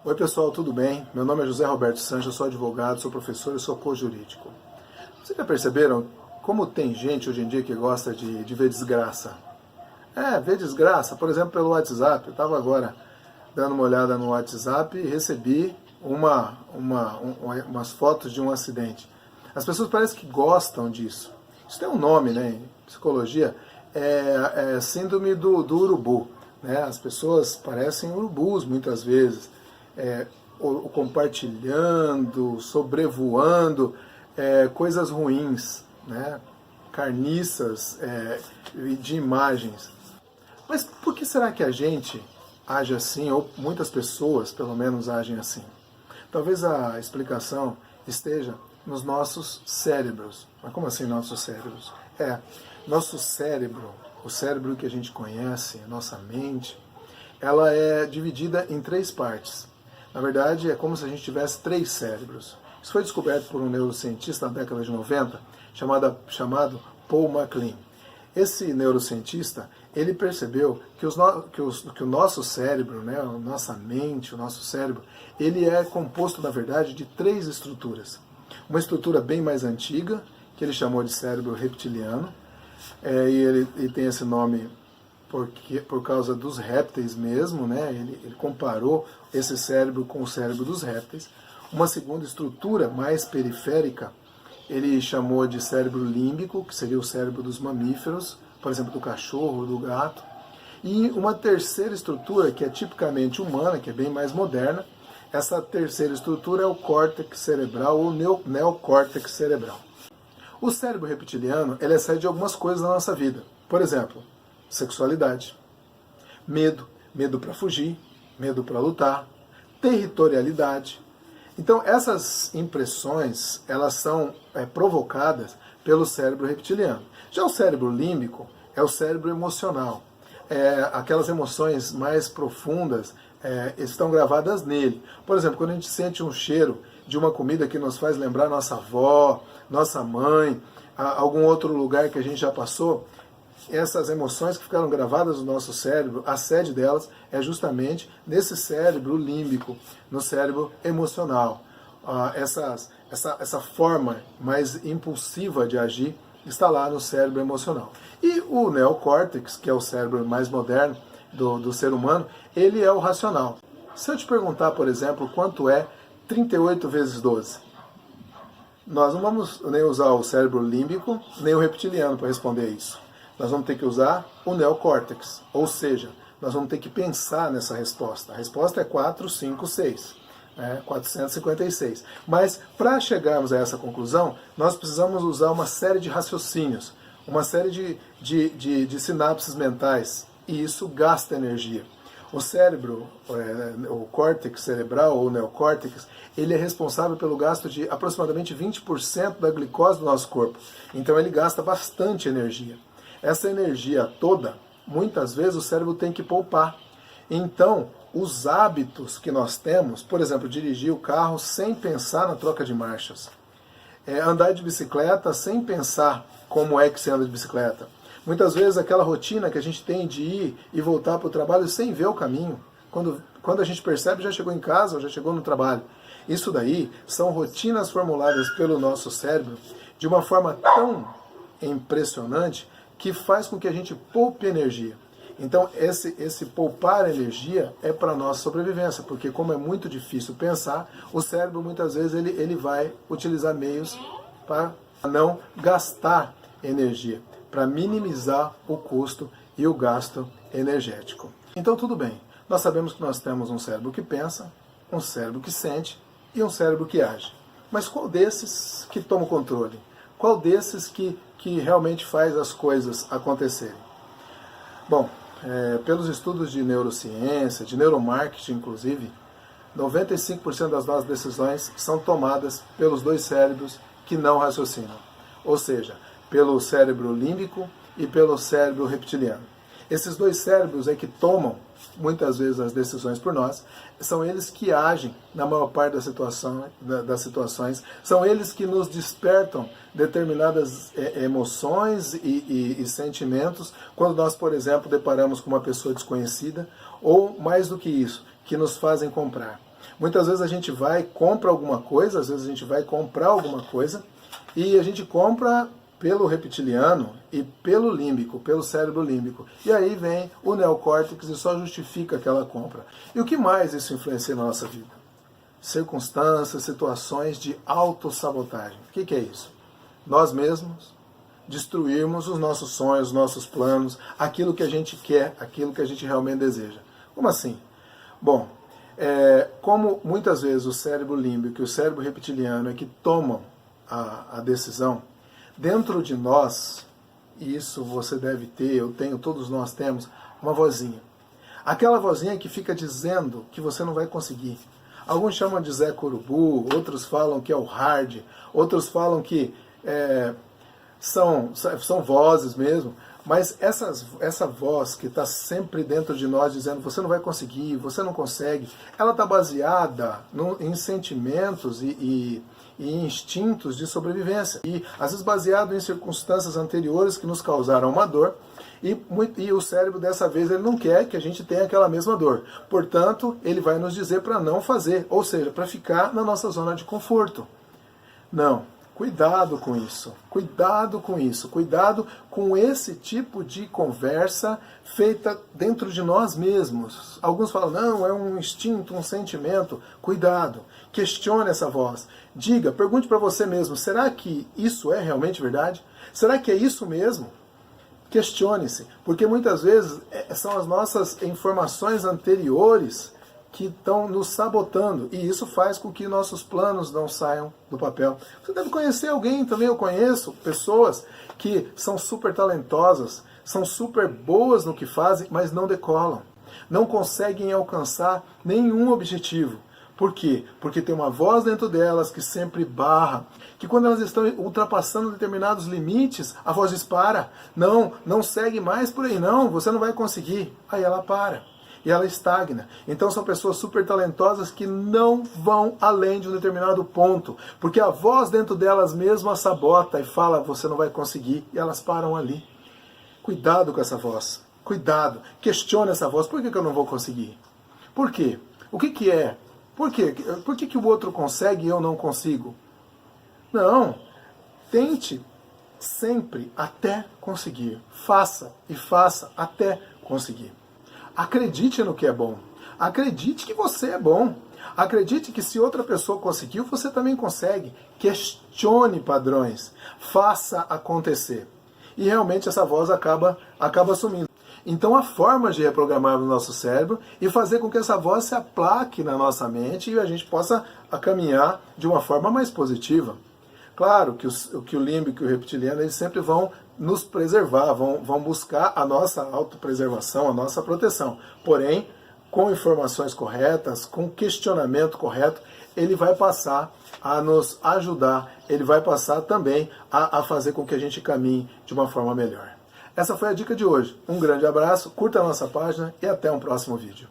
Oi pessoal, tudo bem? Meu nome é José Roberto Sanches, eu sou advogado, sou professor e sou coach jurídico. Vocês já perceberam como tem gente hoje em dia que gosta de ver desgraça? Ver desgraça, por exemplo, pelo WhatsApp. Eu estava agora dando uma olhada no WhatsApp e recebi umas fotos de um acidente. As pessoas parecem que gostam disso. Isso tem um nome, né? Em psicologia, é síndrome do urubu. Né? As pessoas parecem urubus muitas vezes. Compartilhando, sobrevoando coisas ruins, né? Carniças de imagens. Mas por que será que a gente age assim, ou muitas pessoas pelo menos agem assim? Talvez a explicação esteja nos nossos cérebros. Mas como assim nossos cérebros? Nosso cérebro, o cérebro que a gente conhece, a nossa mente, ela é dividida em 3 partes. Na verdade, é como se a gente tivesse 3 cérebros. Isso foi descoberto por um neurocientista na década de 90, chamado Paul MacLean. Esse neurocientista, ele percebeu que o nosso cérebro, né, a nossa mente, o nosso cérebro, ele é composto, na verdade, de 3 estruturas. Uma estrutura bem mais antiga, que ele chamou de cérebro reptiliano, e ele tem esse nome por causa dos répteis mesmo, né? Ele comparou esse cérebro com o cérebro dos répteis. Uma segunda estrutura mais periférica, ele chamou de cérebro límbico, que seria o cérebro dos mamíferos, por exemplo, do cachorro, do gato. E uma terceira estrutura, que é tipicamente humana, que é bem mais moderna. Essa terceira estrutura é o córtex cerebral, ou neocórtex cerebral. O cérebro reptiliano, ele excede de algumas coisas na nossa vida. Por exemplo, sexualidade, medo para fugir, medo para lutar, territorialidade. Então essas impressões, elas são provocadas pelo cérebro reptiliano. Já o cérebro límbico é o cérebro emocional. Aquelas emoções mais profundas estão gravadas nele. Por exemplo, quando a gente sente um cheiro de uma comida que nos faz lembrar nossa avó, nossa mãe, algum outro lugar que a gente já passou, essas emoções que ficaram gravadas no nosso cérebro, a sede delas é justamente nesse cérebro límbico, no cérebro emocional. Essa forma mais impulsiva de agir está lá no cérebro emocional. E o neocórtex, que é o cérebro mais moderno do ser humano, ele é o racional. Se eu te perguntar, por exemplo, quanto é 38 vezes 12? Nós não vamos nem usar o cérebro límbico, nem o reptiliano para responder isso. Nós vamos ter que usar o neocórtex, ou seja, nós vamos ter que pensar nessa resposta. A resposta é 4, 5, 6, 456. Mas para chegarmos a essa conclusão, nós precisamos usar uma série de raciocínios, uma série de sinapses mentais, e isso gasta energia. O cérebro, o córtex cerebral, ou neocórtex, ele é responsável pelo gasto de aproximadamente 20% da glicose do nosso corpo. Então ele gasta bastante energia. Essa energia toda, muitas vezes o cérebro tem que poupar. Então, os hábitos que nós temos, por exemplo, dirigir o carro sem pensar na troca de marchas, andar de bicicleta sem pensar como é que se anda de bicicleta. Muitas vezes aquela rotina que a gente tem de ir e voltar para o trabalho sem ver o caminho. Quando a gente percebe, já chegou em casa ou já chegou no trabalho. Isso daí são rotinas formuladas pelo nosso cérebro de uma forma tão impressionante que faz com que a gente poupe energia. Então esse poupar energia é para a nossa sobrevivência, porque como é muito difícil pensar, o cérebro muitas vezes ele vai utilizar meios para não gastar energia, para minimizar o custo e o gasto energético. Então tudo bem, nós sabemos que nós temos um cérebro que pensa, um cérebro que sente e um cérebro que age. Mas qual desses que toma o controle? Qual desses que realmente faz as coisas acontecerem? Bom, pelos estudos de neurociência, de neuromarketing inclusive, 95% das nossas decisões são tomadas pelos 2 cérebros que não raciocinam. Ou seja, pelo cérebro límbico e pelo cérebro reptiliano. Esses 2 cérebros é que tomam muitas vezes as decisões por nós, são eles que agem na maior parte das situações, são eles que nos despertam determinadas emoções e sentimentos quando nós, por exemplo, deparamos com uma pessoa desconhecida, ou mais do que isso, que nos fazem comprar. Muitas vezes a gente vai, compra alguma coisa, às vezes a gente vai comprar alguma coisa, e a gente compra pelo reptiliano e pelo límbico, pelo cérebro límbico. E aí vem o neocórtex e só justifica aquela compra. E o que mais isso influencia na nossa vida? Circunstâncias, situações de autossabotagem. O que é isso? Nós mesmos destruirmos os nossos sonhos, os nossos planos, aquilo que a gente quer, aquilo que a gente realmente deseja. Como assim? Bom, como muitas vezes o cérebro límbico e o cérebro reptiliano é que tomam a decisão, dentro de nós, e isso você deve ter, eu tenho, todos nós temos, uma vozinha. Aquela vozinha que fica dizendo que você não vai conseguir. Alguns chamam de Zé Corubu, outros falam que é o hard, outros falam que são vozes mesmo, mas essa voz que está sempre dentro de nós dizendo você não vai conseguir, você não consegue, ela está baseada em sentimentos e instintos de sobrevivência. E às vezes baseado em circunstâncias anteriores que nos causaram uma dor, e o cérebro dessa vez ele não quer que a gente tenha aquela mesma dor. Portanto, ele vai nos dizer para não fazer, ou seja, para ficar na nossa zona de conforto. Não. Cuidado com isso, cuidado com isso, cuidado com esse tipo de conversa feita dentro de nós mesmos. Alguns falam, não, é um instinto, um sentimento. Cuidado, questione essa voz. Diga, pergunte para você mesmo, será que isso é realmente verdade? Será que é isso mesmo? Questione-se, porque muitas vezes são as nossas informações anteriores que estão nos sabotando, e isso faz com que nossos planos não saiam do papel. Você deve conhecer alguém, também eu conheço, pessoas que são super talentosas, são super boas no que fazem, mas não decolam. Não conseguem alcançar nenhum objetivo. Por quê? Porque tem uma voz dentro delas que sempre barra, que quando elas estão ultrapassando determinados limites, a voz diz, para, não segue mais por aí não, você não vai conseguir. Aí ela para. E ela estagna. Então são pessoas super talentosas que não vão além de um determinado ponto, porque a voz dentro delas mesmas sabota e fala, você não vai conseguir, e elas param ali. Cuidado com essa voz. Cuidado. Questione essa voz. Por que eu não vou conseguir? Por quê? O que é? Por quê? Por que o outro consegue e eu não consigo? Não. Tente sempre até conseguir. Faça e faça até conseguir. Acredite no que é bom. Acredite que você é bom. Acredite que se outra pessoa conseguiu, você também consegue. Questione padrões. Faça acontecer. E realmente essa voz acaba sumindo. Então a forma de reprogramar o nosso cérebro e fazer com que essa voz se aplaque na nossa mente e a gente possa caminhar de uma forma mais positiva. Claro que o límbico e o reptiliano eles sempre vão nos preservar, vão buscar a nossa autopreservação, a nossa proteção. Porém, com informações corretas, com questionamento correto, ele vai passar a nos ajudar, ele vai passar também a fazer com que a gente caminhe de uma forma melhor. Essa foi a dica de hoje. Um grande abraço, curta a nossa página e até um próximo vídeo.